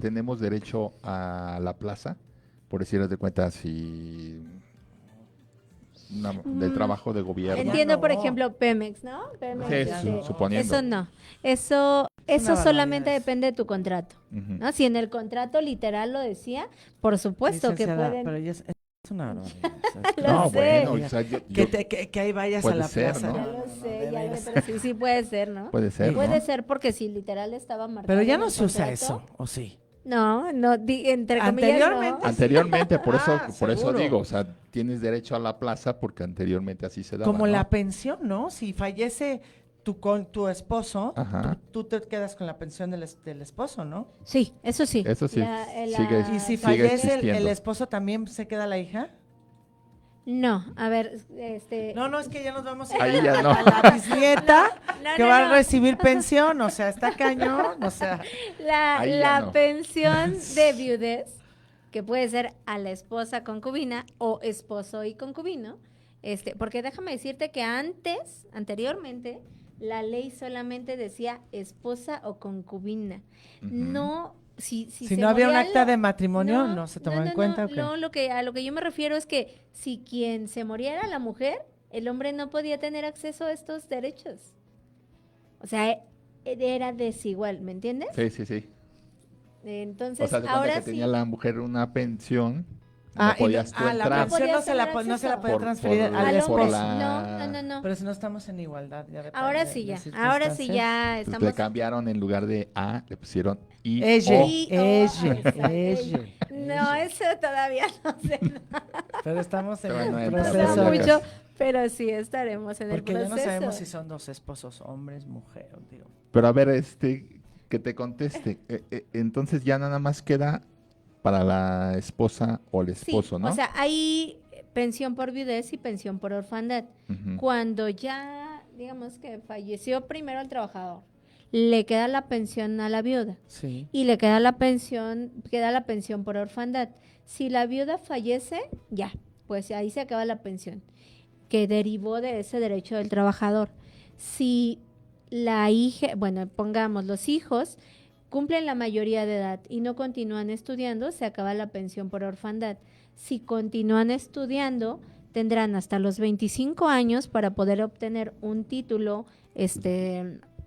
tenemos derecho a la plaza, por decirles de cuenta, si del trabajo de gobierno. Entiendo, no. por ejemplo, Pemex, ¿no? Pemex, Sí, Ya suponiendo. eso no. Eso una solamente barbaridad. depende de tu contrato, Ujú. ¿no? Si en el contrato literal lo decía, por supuesto que Licenciada, pueden... pero ya es una barbaridad. ¿sabes qué? Lo No, sé. bueno, o sea, Que ahí vayas a Puede la ser, plaza. ¿no? Ya No, lo no, no, sé, de ya lo veras. sé, pero sí puede ser, ¿no? puede ser, ¿no? Puede ser porque si literal estaba marcado. Pero ya en no el se usa contrato. eso, ¿o sí? No, entre comillas, Anteriormente, no. Anteriormente, por eso, Ah, por eso seguro. digo, o sea, tienes derecho a la plaza porque anteriormente así se daba, como ¿no? la pensión, ¿no? Si fallece tu esposo, Ajá. tú te quedas con la pensión del esposo, ¿no? Sí, eso sí. Eso sí, sigue- Y si sigue fallece el existiendo. esposo, ¿también se queda la hija? No, a ver, No, es que ya nos vamos Ahí ya no. a la bisnieta No, que no, va no. a recibir pensión, o sea, está cañón, o sea, Ahí ya la no. pensión de viudez, que puede ser a la esposa concubina o esposo y concubino, porque déjame decirte que anteriormente, la ley solamente decía esposa o concubina. Ujú. No, si si se no había un moría acta la- de matrimonio, no se tomaba en cuenta. ¿O qué? No, a lo que yo me refiero es que si quien se moría era la mujer, el hombre no podía tener acceso a estos derechos. O sea, era desigual, ¿me entiendes? Sí, sí, sí. Entonces, O sea, de cuenta ahora que sí. tenía la mujer una pensión, Ah, no podías tú la entrar. pensión no podías se la, tener no se la acceso. puede transferir Por- al Al esposo. hombre. la- No. Pero si no estamos en igualdad. Ya depende Ahora de sí ya. las Ahora sí circunstancias. ya Entonces estamos. le cambiaron en lugar de A, le pusieron I. Ella. O. Ella. No, eso todavía no sé. Pero estamos en Todavía no el entra, No proceso. da pero mucho, pero sí estaremos en Porque el ya proceso. no sabemos si son dos esposos, hombres, mujer. Digo. Pero a ver, que te conteste. Entonces ya nada más queda para la esposa o el Sí, esposo, ¿no? o sea, hay pensión por viudez y pensión por orfandad. Ujú. Cuando ya, digamos que falleció primero el trabajador, le queda la pensión a la viuda Sí. y le queda la pensión por orfandad. Si la viuda fallece, ya, pues ahí se acaba la pensión, que derivó de ese derecho del trabajador. Si la hija, bueno, pongamos los hijos, cumplen la mayoría de edad y no continúan estudiando, se acaba la pensión por orfandad. Si continúan estudiando, tendrán hasta los 25 años para poder obtener un título,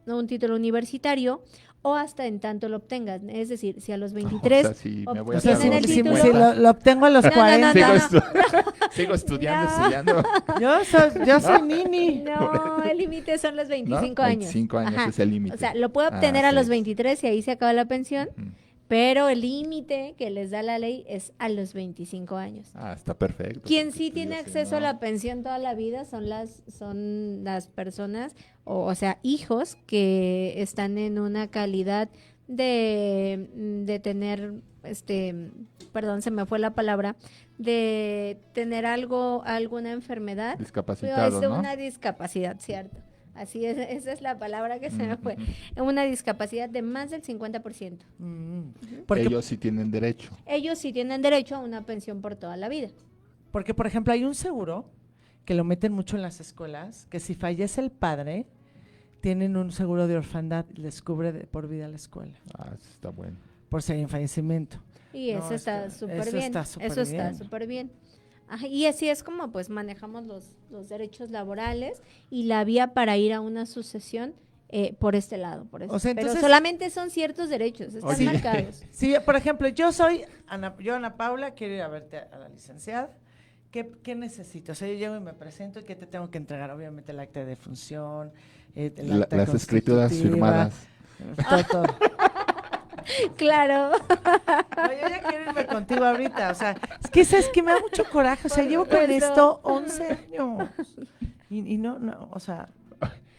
un título universitario, o hasta en tanto lo obtengan. Es decir, si a los 23 O sea, si me voy O a sea, obtienen hacer el si, título, si lo obtengo a los No, no, 40. Sigo, no. sigo estudiando, No. estudiando. Yo soy Nini. no, el límite son los 25 ¿No? años. 25 años Ajá. es el límite. O sea, lo puede Ah, obtener a sí. los 23 y ahí se acaba la pensión, Ujú. pero el límite que les da la ley es a los 25 años. Ah, está perfecto. Quien porque sí tú tiene digas que acceso a no. la pensión toda la vida son las personas, o sea, hijos que están en una calidad de tener, perdón, se me fue la palabra, de tener alguna enfermedad. Discapacitado, Es ¿no? una discapacidad, ¿cierto? Así es, esa es la palabra que se me fue. Ujú. Una discapacidad de más del 50%. Porque, Ellos sí tienen derecho. Ellos sí tienen derecho a una pensión por toda la vida. porque, por ejemplo, hay un seguro que lo meten mucho en las escuelas, que si fallece el padre, tienen un seguro de orfandad, les cubre por vida la escuela, Ah, eso está bueno. por si hay un fallecimiento. Y No, eso está eso súper está bien. súper Eso está bien. súper bien. Ajá, y así es como pues manejamos los derechos laborales y la vía para ir a una sucesión por este lado. Por eso. O sea, Pero entonces- solamente son ciertos derechos, están Oye. marcados. Sí, por ejemplo, yo soy Ana Paula, quiero ir a verte a la licenciada ¿Qué necesito? O sea, yo llego y me presento y ¿qué te tengo que entregar? Obviamente el acta de defunción, el acta Las escrituras constitutiva, firmadas. todo. Claro. No, yo ya quiero irme contigo ahorita, o sea, es que sabes que me da mucho coraje, o sea, llevo con Perdón. esto 11 años y no, o sea,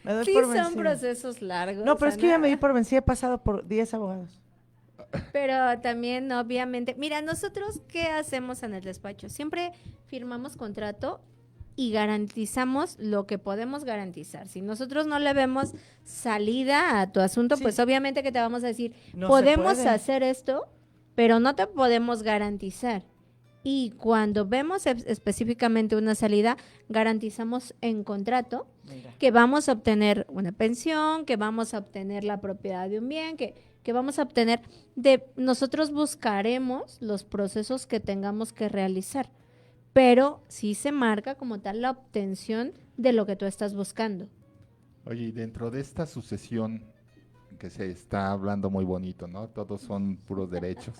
me doy Sí, por son vencida. procesos largos. No, pero es que ya Ana. me di por vencida, he pasado por 10 abogados. Pero también, obviamente, mira, nosotros, ¿qué hacemos en el despacho? Siempre firmamos contrato y garantizamos lo que podemos garantizar. Si nosotros no le vemos salida a tu asunto, Sí. pues obviamente que te vamos a decir, No se podemos puede. hacer esto, pero no te podemos garantizar. Y cuando vemos específicamente una salida, garantizamos en contrato Mira. que vamos a obtener una pensión, que vamos a obtener la propiedad de un bien, que vamos a obtener nosotros buscaremos los procesos que tengamos que realizar, pero sí se marca como tal la obtención de lo que tú estás buscando. Oye, y dentro de esta sucesión que se está hablando muy bonito, ¿no? Todos son puros derechos.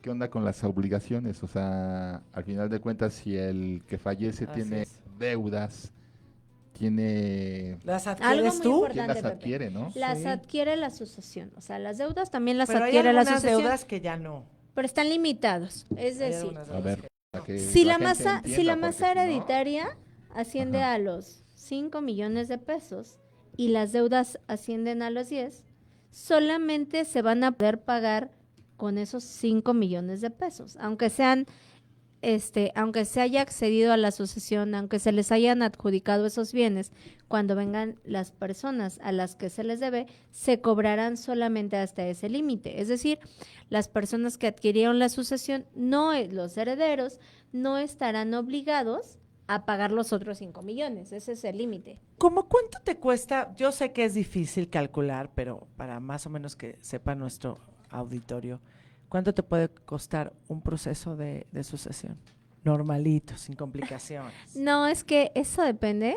¿Qué onda con las obligaciones? O sea, al final de cuentas, si el que fallece Así tiene es. deudas, tiene... ¿Las Algo adquieres muy tú? importante, ¿Quién las Pepe. adquiere, no? Las Sí. adquiere la asociación, o sea, las deudas también las Pero hay adquiere la algunas asociación, deudas que ya no. pero están limitados, es Hay decir, algunas A deudas ver, que- para que si la gente masa, si entienda, la porque masa si no- hereditaria asciende Ajá. a los 5 millones de pesos y las deudas ascienden a los 10, solamente se van a poder pagar con esos 5 millones de pesos, aunque sean, aunque se haya accedido a la sucesión, aunque se les hayan adjudicado esos bienes, cuando vengan las personas a las que se les debe, se cobrarán solamente hasta ese límite. Es decir, las personas que adquirieron la sucesión, los herederos, no estarán obligados a pagar los otros 5 millones. Ese es el límite. ¿Cómo cuánto te cuesta? Yo sé que es difícil calcular, pero para más o menos que sepa nuestro auditorio, ¿cuánto te puede costar un proceso de sucesión? Normalito, sin complicaciones. No, es que eso depende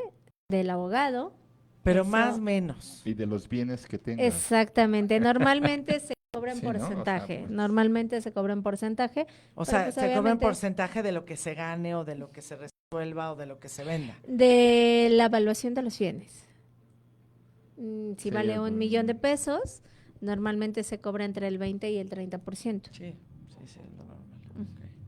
del abogado. Pero eso- más o menos. Y de los bienes que tengas. Exactamente. Normalmente se cobra en Sí, ¿no? O sea, porcentaje. pues- Normalmente se cobra en porcentaje. O pero sea, pues se cobra en obviamente porcentaje de lo que se gane o de lo que se resuelva o de lo que se venda. de la evaluación de los bienes. Si Sí, vale pues, 1 millón de pesos, normalmente se cobra entre el 20 y el 30%, Sí, es lo normal.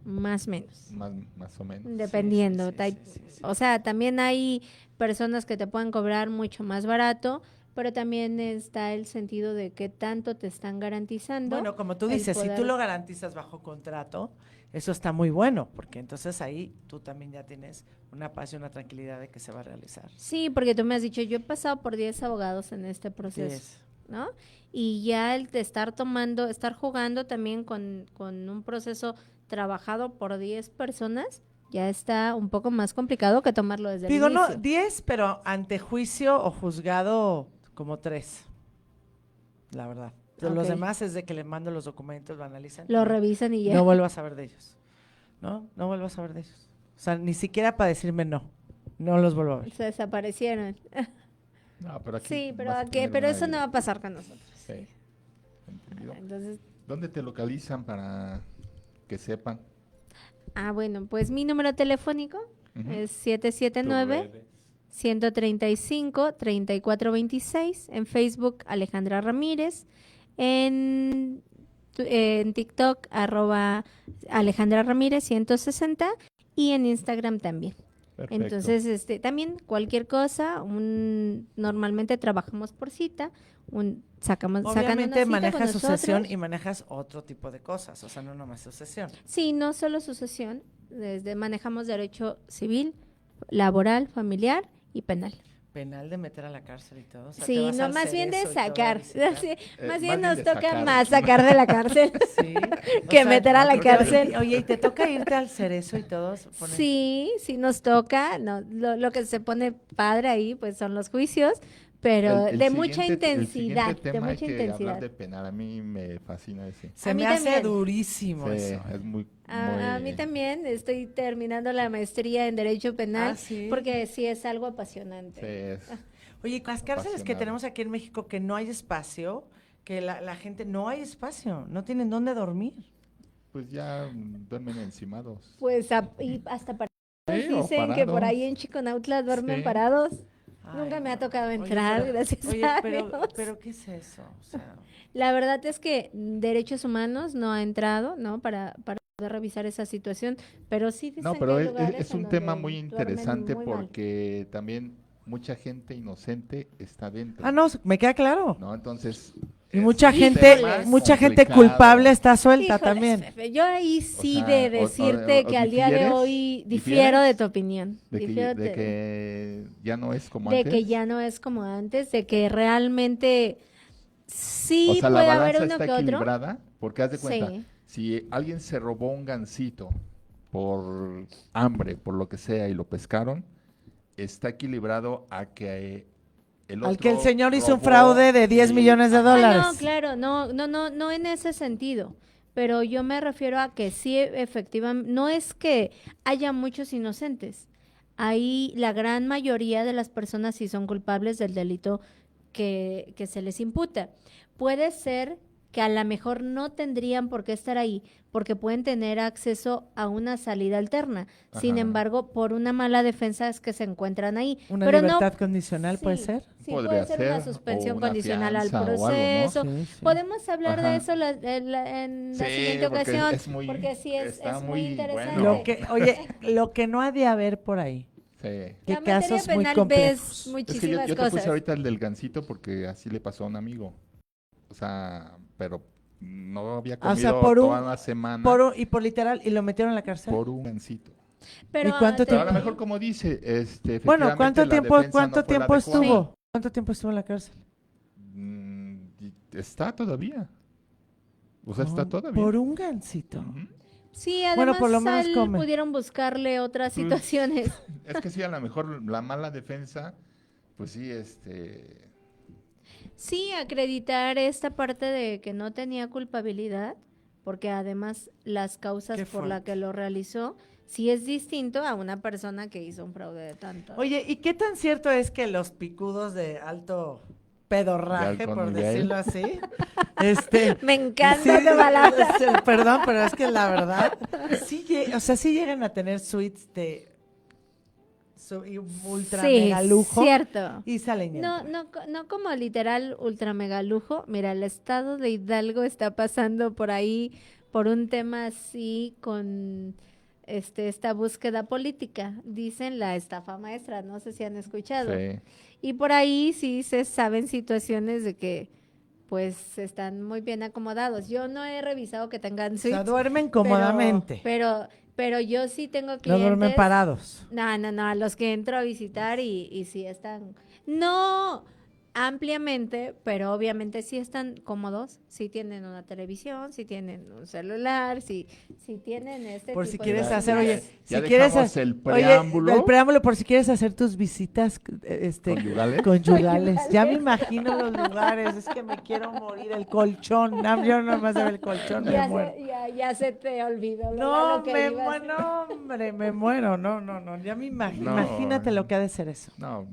más o menos. Más o menos. Dependiendo. sí, sí, Hay- sí, sí. O sea, también hay personas que te pueden cobrar mucho más barato, pero también está el sentido de qué tanto te están garantizando. Bueno, como tú el dices, si tú poder- lo garantizas bajo contrato, eso está muy bueno, porque entonces ahí tú también ya tienes una paz y una tranquilidad de que se va a realizar. Sí, porque tú me has dicho, yo he pasado por 10 abogados en este proceso. 10. ¿No? Y ya el de estar jugando también con un proceso trabajado por 10 personas, ya está un poco más complicado que tomarlo desde Digo, el no, inicio. 10, pero ante juicio o juzgado como 3, la verdad. Los Ok. demás es de que le mando los documentos, lo analizan. Lo y revisan y ya. no vuelvo a saber de ellos. No vuelvo a saber de ellos. O sea, ni siquiera para decirme no los vuelvo a ver. Se desaparecieron. No, pero aquí Sí, pero, vas a tener pero una eso no va a idea. pasar con nosotros. Sí. ¿Entendido? Entonces, ¿Dónde te localizan para que sepan? bueno, pues mi número telefónico Ujú. es Tus 779 redes. 135 3426, en Facebook Alejandra Ramírez, en TikTok @Alejandra Ramírez 160 y en Instagram también. Perfecto. Entonces, también cualquier cosa, normalmente trabajamos por cita, sacan una Obviamente cita con manejas sucesión nosotros. y manejas otro tipo de cosas, o sea, no nomás sucesión. Sí, no solo sucesión, manejamos derecho civil, laboral, familiar y penal. Penal de meter a la cárcel y todo. O sea, te Sí, vas no, al más bien de Cerezo y todo a sacar. visitar. Sí, más más bien bien nos de toca sacar. más sacar de la cárcel. Sí. Que meter a la cárcel. Oye, ¿y te toca irte al Cerezo y todo? Sí, sí nos toca. No, lo que se pone padre ahí, pues son los juicios, pero El de mucha siguiente- el intensidad, siguiente de tema hay mucha que intensidad. hablar de penal. A mí me fascina ese. Se A me mí hace también. durísimo Sí, eso. es muy, A mí también estoy terminando la maestría en Derecho Penal, Ah, ¿sí? porque sí es algo apasionante. Sí, es- Oye, con las cárceles que Apasionado. tenemos aquí en México, que no hay espacio, que la gente no hay espacio, no tienen dónde dormir. pues ya duermen encimados. Pues y hasta para o dicen que por parados. ahí en Chiconautla duermen Sí. parados. Ay, Nunca me ha no. tocado Oye, entrar, pero- gracias oye, a pero, Dios. pero ¿qué es eso? O sea, La verdad es que Derechos Humanos no ha entrado, ¿no? Para poder revisar esa situación, pero sí No, dicen que pero hay es, lugares es en un tema donde muy duermen interesante muy mal. porque también mucha gente inocente está dentro, no, me queda claro. ¿no? Entonces, Y es mucha un gente, tema mucha gente complicado. culpable está suelta Híjoles, también. Pepe, yo ahí O sí sea, de decirte o que al día de difieres, hoy difiero de tu opinión. de Difiero de que ya no es como de que antes. ya no es como antes, de que realmente O sí sea, la puede haber balanza uno está que otro. equilibrada, porque haz de cuenta, Sí. si alguien se robó un gansito por hambre, por lo que sea, y lo pescaron, está equilibrado a que el Al que el otro señor hizo un robó fraude de 10 y... millones de Ajá. Ah, dólares. no, claro, no en ese sentido. Pero yo me refiero a que sí, efectivamente, no es que haya muchos inocentes. Ahí la gran mayoría de las personas sí son culpables del delito que se les imputa. Puede ser que a lo mejor no tendrían por qué estar ahí, porque pueden tener acceso a una salida alterna. Sin Ajá. embargo, por una mala defensa es que se encuentran ahí. Una Pero libertad no, condicional puede sí, ser. sí, Podría puede ser una ser, o suspensión una condicional al fianza o algo, ¿no? proceso. Sí, sí. Podemos hablar de Ajá. eso en la Sí, siguiente porque ocasión, es muy, porque sí está es muy muy interesante. bueno. Lo que, oye, lo que no ha de haber por ahí. Sí. Qué La materia casos muy penal complejos. ves Es que muchísimas yo te cosas. puse ahorita el del gansito porque así le pasó a un amigo. O sea, pero no había O sea, comido por toda un, la semana y por literal, y lo metieron en la cárcel. por un gansito. Pero ¿Y cuánto Pero a lo tiempo? mejor, como dice, Bueno, efectivamente la defensa no cuánto fue la tiempo adecuada. estuvo? ¿Cuánto tiempo estuvo en la cárcel? Y está todavía. O sea, está todavía. Por un gansito. Ujú. sí, Bueno, además por lo a menos él come. pudieron buscarle otras Pues, situaciones. Es que sí, a lo mejor la mala defensa, pues sí, Sí, acreditar esta parte de que no tenía culpabilidad, porque además las causas Qué por la fuerte. que lo realizó, sí es distinto a una persona que hizo un fraude de tanto. Oye, ¿y qué tan cierto es que los picudos de alto pedorraje, De alto por nivel. decirlo así, Me encanta esa palabra. perdón, pero es que la verdad, sí, o sea, sí llegan a tener suites de y ultra Sí, mega lujo cierto. y salen No como literal ultra mega lujo. Mira, el estado de Hidalgo está pasando por ahí por un tema así con esta búsqueda política. Dicen la estafa maestra, no sé si han escuchado. sí. Y por ahí sí se saben situaciones de que pues están muy bien acomodados. Yo no he revisado que tengan o sea, suites, duermen cómodamente, pero yo sí tengo no clientes. duermen parados. No, a los que entro a visitar y sí están, no ampliamente, pero obviamente sí están cómodos, sí tienen una televisión, sí tienen un celular, sí tienen Por si tipo quieres de hacer, oye, facilidades. Ya si quieres dejamos el oye, preámbulo. el preámbulo por si quieres hacer tus visitas ¿Conyugales? conyugales. Ya me imagino los lugares, es que me quiero morir el colchón. No, yo nomás de ver el colchón me muero. Ya se te olvidó. ¿verdad? No, Lo que me ibas- muero, no, hombre, me muero. No, ya me imagino. No. Imagínate lo que ha de ser eso. No,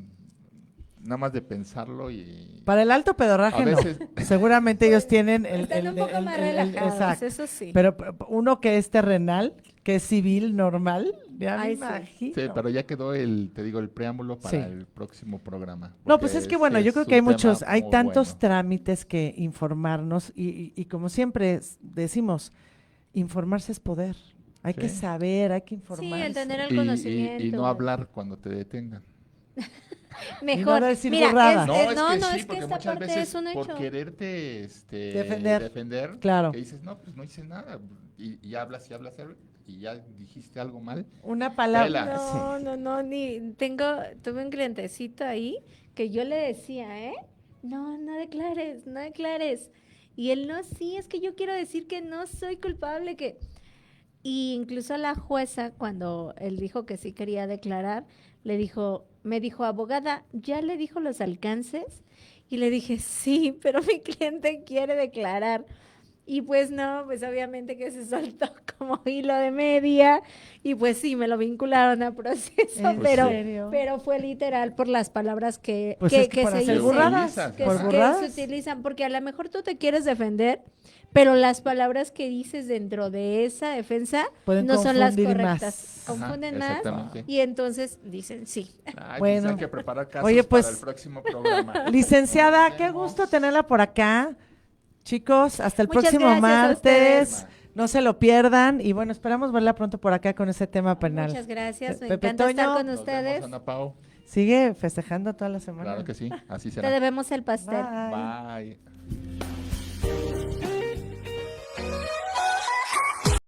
nada más de pensarlo y... Para el alto pedorraje A veces- no. Seguramente ellos tienen Están un poco más relajados, exacto. eso sí. Pero uno que es terrenal, que es civil, normal, ya me Ay, sí. imagino. Sí, pero ya quedó te digo, el preámbulo para Sí. el próximo programa. No, porque pues es que bueno, sí yo es creo un que hay tema muchos, hay muy tantos bueno. trámites que informarnos y como siempre decimos, informarse es poder. Hay que Sí. saber, hay que Sí, informarse. el tener el Y conocimiento. no hablar cuando te detengan. Mejor. decir Mira, burradas. No, es que no, sí, es que porque esta muchas parte veces es un por hecho. quererte Defender. Claro. que dices, no, pues no hice nada. Y hablas y ya dijiste algo mal. Una palabra. Pela. No, tuve un clientecito ahí que yo le decía, no declares. Y él no, sí, es que yo quiero decir que no soy culpable, que... Y incluso la jueza, cuando él dijo que sí quería declarar, me dijo, abogada, ¿ya le dijo los alcances? Y le dije, sí, pero mi cliente quiere declarar. Y pues no, pues obviamente que se soltó como hilo de media y pues sí, me lo vincularon a proceso, ¿En pero, serio? pero fue literal por las palabras que, Pues que, es que por se hacer dicen, burradas, que, por que burradas. se utilizan, porque a lo mejor tú te quieres defender, pero las palabras que dices dentro de esa defensa Pueden no son las confundir correctas. más. Confunden más exactamente. y entonces dicen sí. Ay, Bueno. pues hay que preparar casos Oye, pues, para el próximo programa. Licenciada, Nos qué vemos. gusto tenerla por acá. Chicos, hasta el Muchas próximo gracias a martes. ustedes. No se lo pierdan. Y bueno, esperamos verla pronto por acá con ese tema penal. Muchas gracias, me Pepe encanta estar Toño, con Nos ustedes. vemos, Ana Pau. Sigue festejando toda la semana. Claro que sí, así Te será. debemos el pastel. Bye. Bye.